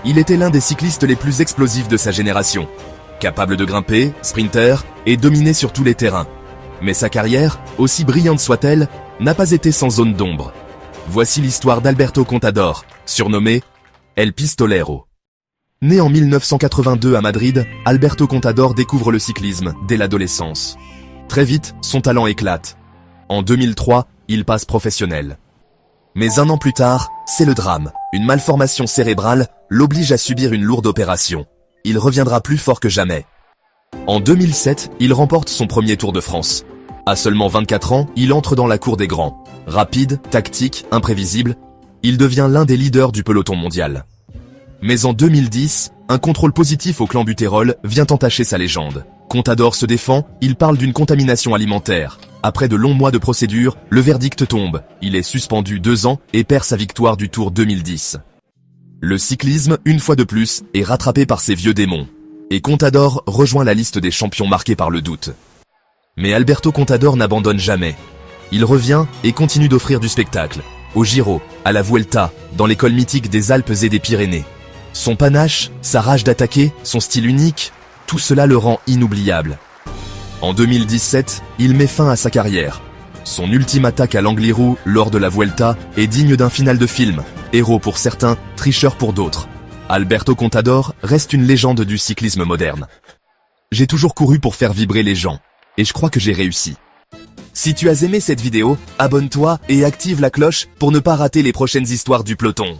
Il était l'un des cyclistes les plus explosifs de sa génération. Capable de grimper, sprinter et dominer sur tous les terrains. Mais sa carrière, aussi brillante soit-elle, n'a pas été sans zone d'ombre. Voici l'histoire d'Alberto Contador, surnommé El Pistolero. Né en 1982 à Madrid, Alberto Contador découvre le cyclisme dès l'adolescence. Très vite, son talent éclate. En 2003, il passe professionnel. Mais un an plus tard, c'est le drame. Une malformation cérébrale l'oblige à subir une lourde opération. Il reviendra plus fort que jamais. En 2007, il remporte son premier Tour de France. À seulement 24 ans, il entre dans la cour des grands. Rapide, tactique, imprévisible, il devient l'un des leaders du peloton mondial. Mais en 2010, un contrôle positif au clenbuterol vient entacher sa légende. Contador se défend, il parle d'une contamination alimentaire. Après de longs mois de procédure, le verdict tombe. Il est suspendu 2 ans et perd sa victoire du Tour 2010. Le cyclisme, une fois de plus, est rattrapé par ses vieux démons. Et Contador rejoint la liste des champions marqués par le doute. Mais Alberto Contador n'abandonne jamais. Il revient et continue d'offrir du spectacle. Au Giro, à la Vuelta, dans l'école mythique des Alpes et des Pyrénées. Son panache, sa rage d'attaquer, son style unique, tout cela le rend inoubliable. En 2017, il met fin à sa carrière. Son ultime attaque à l'Angliru lors de la Vuelta est digne d'un final de film. Héros pour certains, tricheur pour d'autres. Alberto Contador reste une légende du cyclisme moderne. J'ai toujours couru pour faire vibrer les gens. Et je crois que j'ai réussi. Si tu as aimé cette vidéo, abonne-toi et active la cloche pour ne pas rater les prochaines histoires du peloton.